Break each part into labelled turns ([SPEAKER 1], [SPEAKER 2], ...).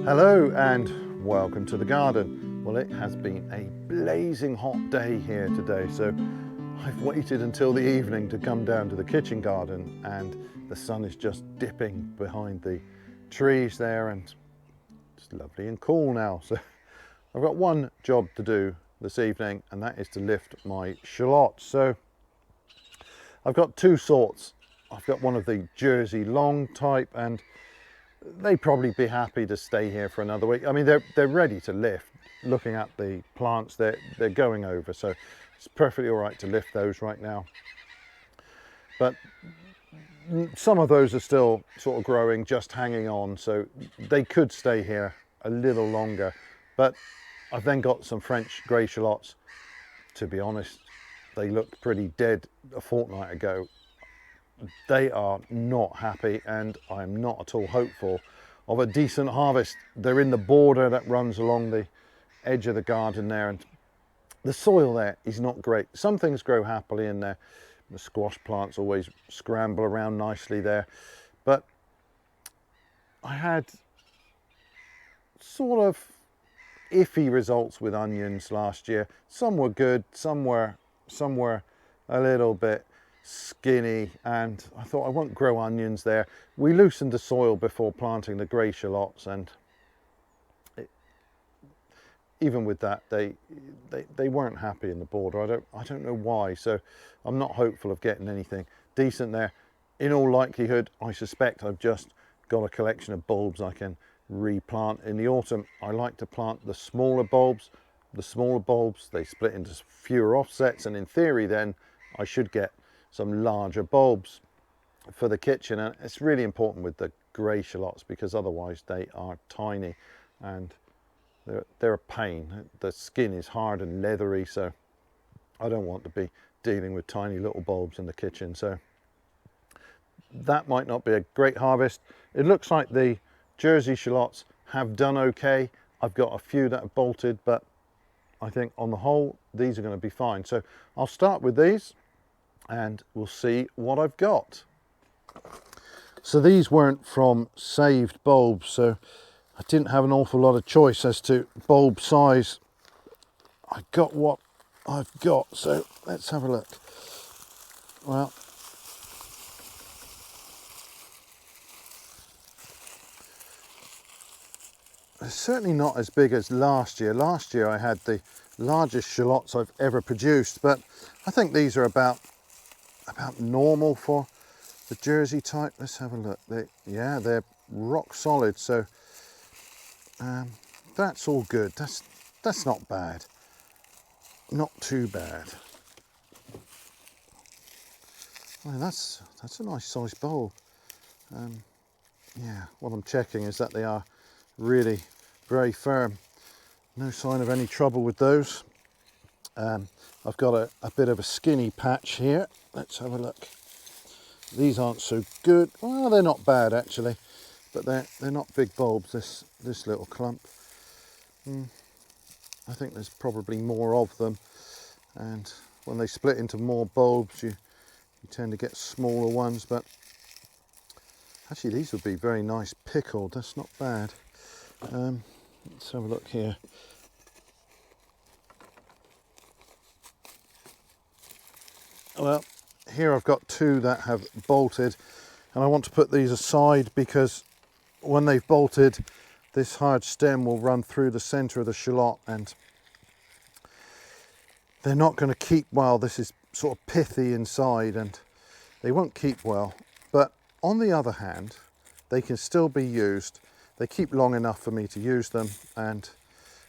[SPEAKER 1] Hello and welcome to the garden. Well, it has been a blazing hot day here today, so I've waited until the evening to come down to the kitchen garden, and the sun is just dipping behind the trees there and it's lovely and cool now. So I've got one job to do this evening, and that is to lift my shallots. So I've got two sorts. I've got one of the Jersey long type, and they'd probably be happy to stay here for another week. I mean, they're ready to lift. Looking at the plants, they're going over, so it's perfectly all right to lift those right now. But some of those are still sort of growing, just hanging on, so they could stay here a little longer. But I've then got some French grey shallots. To be honest, they looked pretty dead a fortnight ago. They are not happy, and I'm not at all hopeful of a decent harvest. They're in the border that runs along the edge of the garden there, and the soil there is not great. Some things grow happily in there. The squash plants always scramble around nicely there, but I had sort of iffy results with onions last year. Some were good, some were a little bit skinny, and I thought I won't grow onions there. We loosened the soil before planting the grey shallots, and even with that they weren't happy in the border. I don't know why, so I'm not hopeful of getting anything decent there. In all likelihood, I suspect I've just got a collection of bulbs I can replant in the autumn. I like to plant the smaller bulbs. The smaller bulbs, they split into fewer offsets, and in theory then I should get some larger bulbs for the kitchen. And it's really important with the grey shallots, because otherwise they are tiny and they're a pain. The skin is hard and leathery, so I don't want to be dealing with tiny little bulbs in the kitchen. So that might not be a great harvest. It looks like the Jersey shallots have done okay. I've got a few that have bolted, but I think on the whole these are going to be fine. So I'll start with these and we'll see what I've got. So these weren't from saved bulbs, so I didn't have an awful lot of choice as to bulb size. I got what I've got, so let's have a look. Well, it's certainly not as big as last year. Last year I had the largest shallots I've ever produced, but I think these are about normal for the Jersey type. Let's have a look. They're rock solid, so that's all good. That's not bad. Not too bad. Well, that's a nice sized bulb. Yeah, what I'm checking is that they are really very firm. No sign of any trouble with those. I've got a bit of a skinny patch here. Let's have a look. These aren't so good. Well, they're not bad actually, but they're not big bulbs. This little clump. I think there's probably more of them, and when they split into more bulbs, you tend to get smaller ones. But actually, these would be very nice pickled. That's not bad. Let's have a look here. Well, here I've got two that have bolted, and I want to put these aside because when they've bolted, this hard stem will run through the center of the shallot, and they're not going to keep well. This is sort of pithy inside, and they won't keep well. But on the other hand, they can still be used. They keep long enough for me to use them, and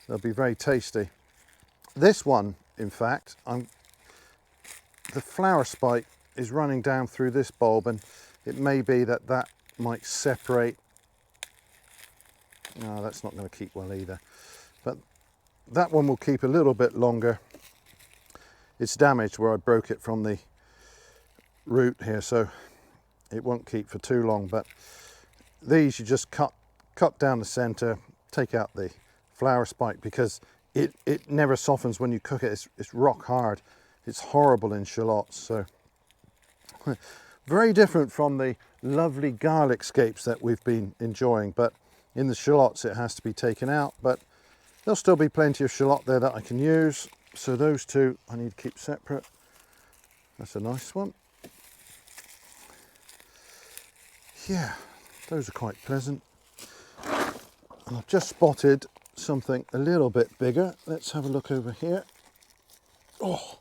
[SPEAKER 1] they'll be very tasty. This one, in fact, the flower spike is running down through this bulb, and it may be that might separate. No, that's not going to keep well either. But that one will keep a little bit longer. It's damaged where I broke it from the root here, so it won't keep for too long. But these you just cut down the center, take out the flower spike, because it never softens when you cook it. It's rock hard. It's horrible in shallots. So very different from the lovely garlic scapes that we've been enjoying, but In the shallots it has to be taken out, but there'll still be plenty of shallot there that I can use. So those two I need to keep separate. That's a nice one. Yeah, those are quite pleasant. And I've just spotted something a little bit bigger. Let's have a look over here. Oh,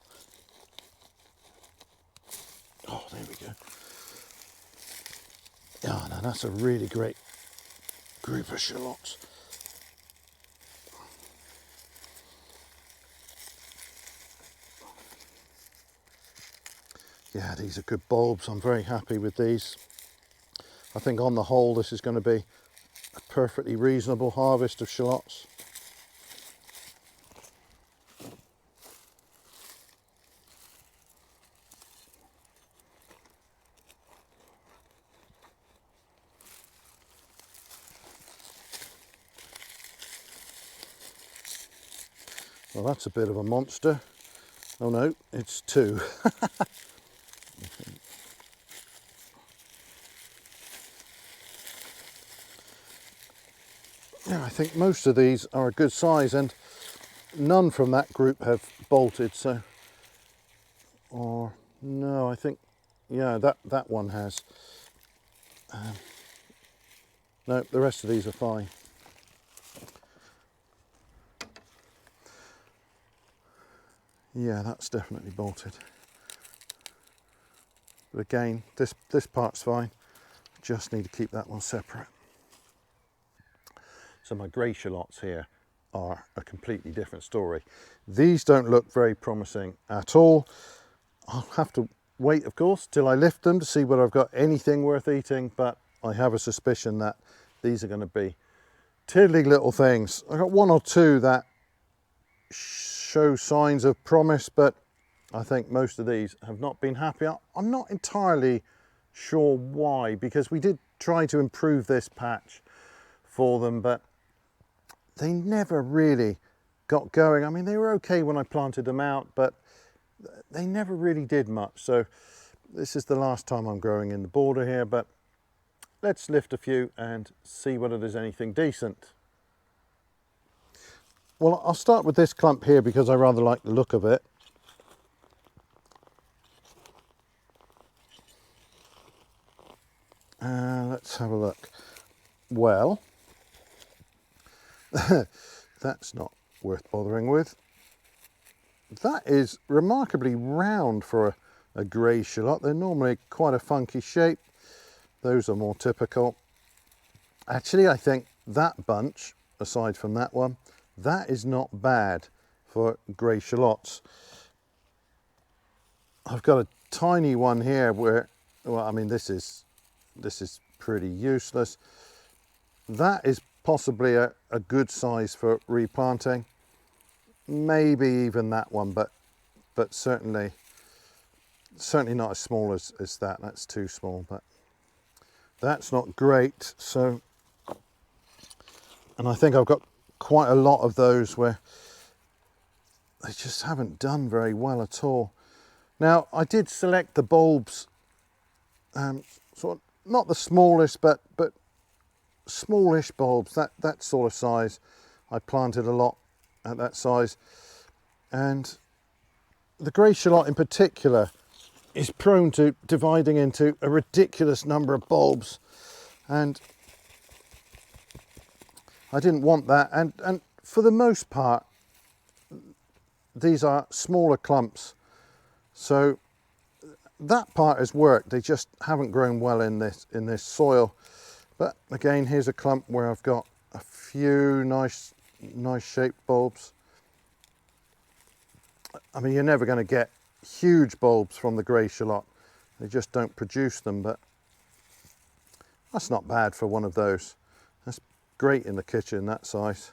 [SPEAKER 1] there we go. Yeah, now that's a really great group of shallots. Yeah, these are good bulbs. I'm very happy with these. I think on the whole this is going to be a perfectly reasonable harvest of shallots. Well, that's a bit of a monster. Oh no, it's two. Yeah, I think most of these are a good size, and none from that group have bolted, so, or no, I think, yeah, that one has. No, the rest of these are fine. Yeah, that's definitely bolted. But again, this part's fine. Just need to keep that one separate. So my grey shallots here are a completely different story. These don't look very promising at all. I'll have to wait, of course, till I lift them to see whether I've got anything worth eating, but I have a suspicion that these are going to be tiddly little things. I've got one or two that show signs of promise, but I think most of these have not been happy. I'm not entirely sure why, because we did try to improve this patch for them, but they never really got going. I mean, they were okay when I planted them out, but they never really did much. So this is the last time I'm growing in the border here, but let's lift a few and see whether there's anything decent. Well, I'll start with this clump here because I rather like the look of it. Let's have a look. Well, that's not worth bothering with. That is remarkably round for a grey shallot. They're normally quite a funky shape. Those are more typical. Actually, I think that bunch, aside from that one, that is not bad for grey shallots. I've got a tiny one here where, well, I mean, this is pretty useless. That is possibly a good size for replanting. Maybe even that one, but certainly not as small as that. That's too small, but that's not great. So, and I think I've got quite a lot of those where they just haven't done very well at all. Now, I did select the bulbs, sort of not the smallest, but smallish bulbs, that sort of size. I planted a lot at that size, and the grey shallot in particular is prone to dividing into a ridiculous number of bulbs, and I didn't want that. And for the most part, these are smaller clumps, so that part has worked. They just haven't grown well in this soil. But again, here's a clump where I've got a few nice shaped bulbs. I mean, you're never going to get huge bulbs from the grey shallot. They just don't produce them, but that's not bad for one of those. That's great in the kitchen, that size.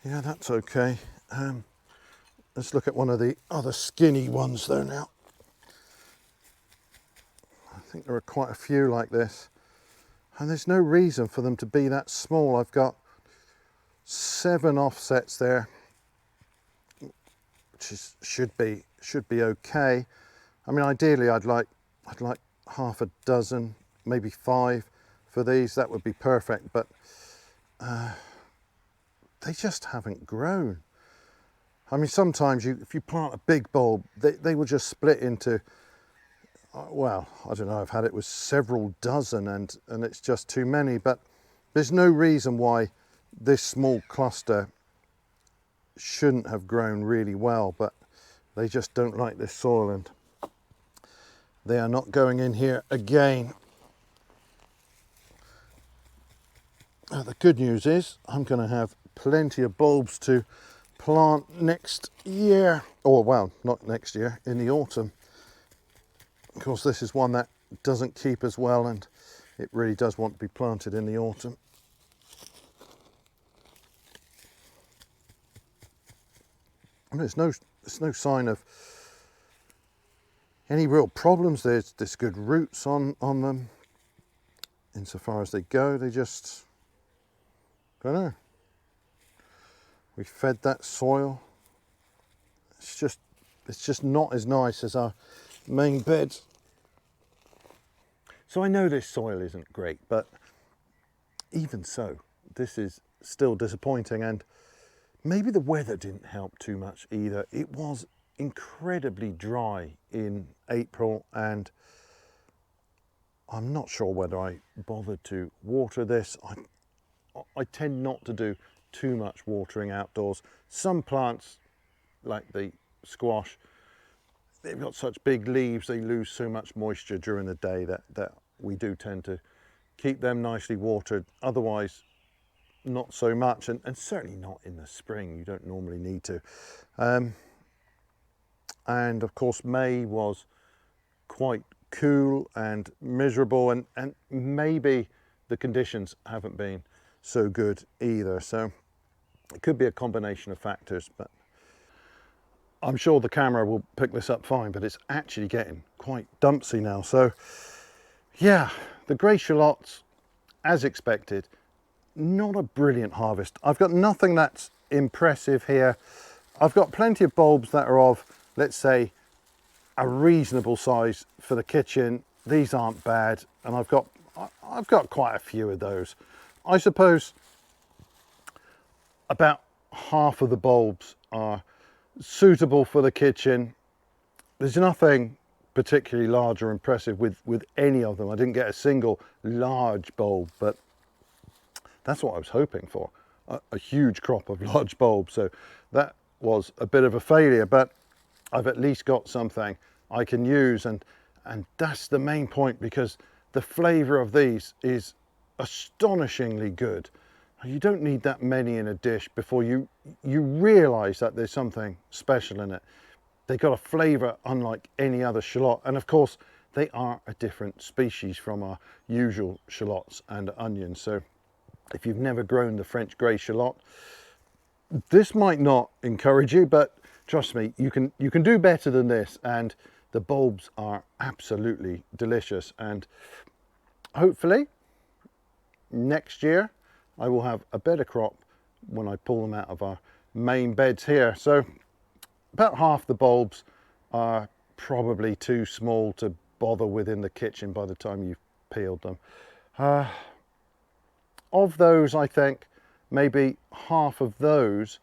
[SPEAKER 1] Yeah, that's okay. Let's look at one of the other skinny ones though now. think there are quite a few like this, and there's no reason for them to be that small. I've got 7 offsets there, which should be okay. I mean, ideally I'd like half a dozen, maybe 5 for these. That would be perfect, but they just haven't grown. I mean, sometimes if you plant a big bulb, they will just split into, well, I don't know, I've had it with several dozen, and it's just too many. But there's no reason why this small cluster shouldn't have grown really well, but they just don't like this soil, and they are not going in here again. Now, the good news is I'm going to have plenty of bulbs to plant next year, or well, not next year, in the autumn. Of course, this is one that doesn't keep as well, and it really does want to be planted in the autumn. And there's no sign of any real problems. There's good roots on them insofar as they go. They just, I don't know. We fed that soil. It's just not as nice as our main beds. So I know this soil isn't great, but even so, this is still disappointing, and maybe the weather didn't help too much either. It was incredibly dry in April, and I'm not sure whether I bothered to water this. I tend not to do too much watering outdoors. Some plants, like the squash, they've got such big leaves, they lose so much moisture during the day that we do tend to keep them nicely watered. Otherwise, not so much, and certainly not in the spring. You don't normally need to. And of course, May was quite cool and miserable, and maybe the conditions haven't been so good either. So it could be a combination of factors, but I'm sure the camera will pick this up fine, but it's actually getting quite dumpsy now. So yeah, the grey shallots, as expected, not a brilliant harvest. I've got nothing that's impressive here. I've got plenty of bulbs that are of, let's say, a reasonable size for the kitchen. These aren't bad, and I've got quite a few of those. I suppose about half of the bulbs are suitable for the kitchen. There's nothing particularly large or impressive with any of them. I didn't get a single large bulb, but that's what I was hoping for, a huge crop of large bulbs. So that was a bit of a failure, but I've at least got something I can use, and that's the main point, because the flavour of these is astonishingly good. You don't need that many in a dish before you realise that there's something special in it. They've got a flavour unlike any other shallot, and of course they are a different species from our usual shallots and onions. So if you've never grown the French grey shallot, this might not encourage you, but trust me, you can do better than this, and the bulbs are absolutely delicious. And hopefully next year I will have a better crop when I pull them out of our main beds here. So about half the bulbs are probably too small to bother with in the kitchen by the time you've peeled them. Of those, I think maybe half of those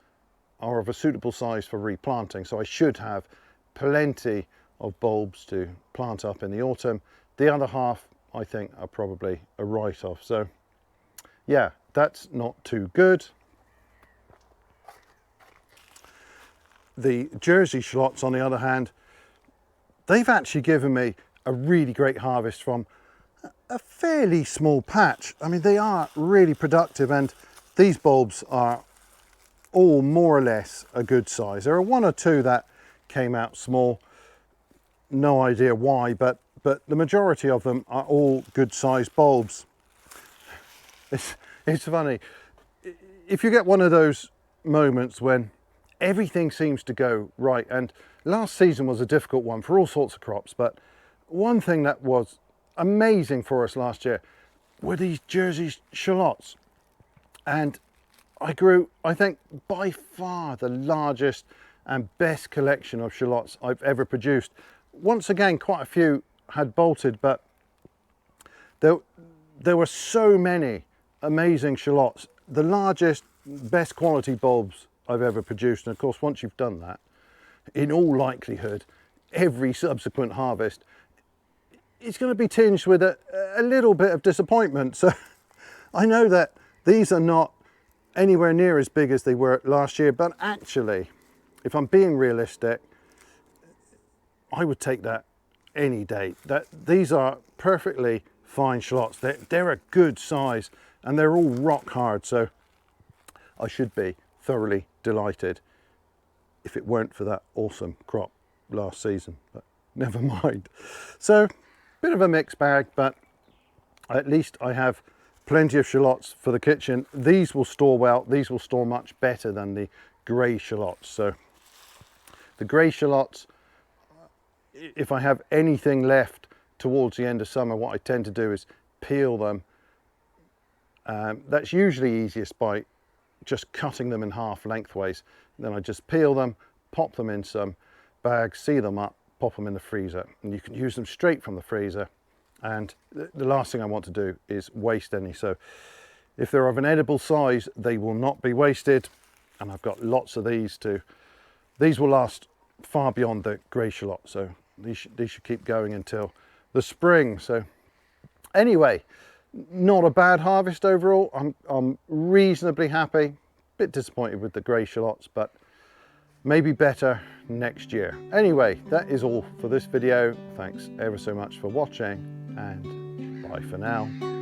[SPEAKER 1] are of a suitable size for replanting, so I should have plenty of bulbs to plant up in the autumn. The other half, I think, are probably a write-off. So yeah, that's not too good. The Jersey shallots, on the other hand, they've actually given me a really great harvest from a fairly small patch. I mean, they are really productive, and these bulbs are all more or less a good size. There are one or two that came out small, no idea why, but the majority of them are all good sized bulbs. It's funny, if you get one of those moments when everything seems to go right, and last season was a difficult one for all sorts of crops, but one thing that was amazing for us last year were these Jersey shallots. And I grew, I think, by far the largest and best collection of shallots I've ever produced. Once again, quite a few had bolted, but there were so many amazing shallots. The largest, best quality bulbs I've ever produced. And of course, once you've done that, in all likelihood, every subsequent harvest, it's going to be tinged with a little bit of disappointment. So I know that these are not anywhere near as big as they were last year, but actually, if I'm being realistic, I would take that any day. These are perfectly fine shallots. They're a good size and they're all rock hard. So I should be thoroughly delighted if it weren't for that awesome crop last season, but never mind. So bit of a mixed bag, but at least I have plenty of shallots for the kitchen. These will store well. These will store much better than the grey shallots. So the grey shallots, if I have anything left towards the end of summer, what I tend to do is peel them. That's usually easiest by just cutting them in half lengthways. Then I just peel them, pop them in some bags, seal them up, pop them in the freezer, and you can use them straight from the freezer. And the last thing I want to do is waste any. So if they're of an edible size, they will not be wasted. And I've got lots of these too. These will last far beyond the grey shallot. So these should keep going until the spring. So anyway, not a bad harvest overall. I'm reasonably happy. Bit disappointed with the grey shallots, but maybe better next year. Anyway, that is all for this video. Thanks ever so much for watching, and bye for now.